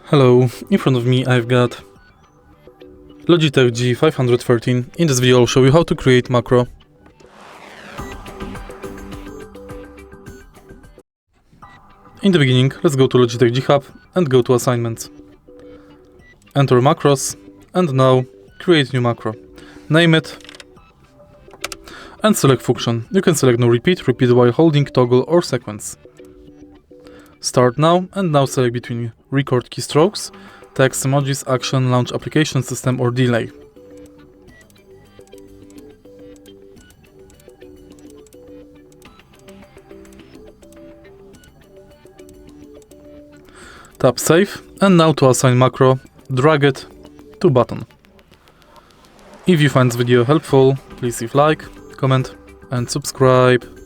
Hello, in front of me I've got Logitech G513. In this video I'll show you how to create macro. In the beginning, let's go to Logitech G Hub and go to assignments. Enter macros and now create new macro. Name it and select function. You can select no repeat, repeat while holding toggle or sequence. Start now and now select between record keystrokes, text, emojis, action, launch application system or delay. Tap save and now to assign macro, drag it to button. If you find this video helpful, please leave like, comment and subscribe.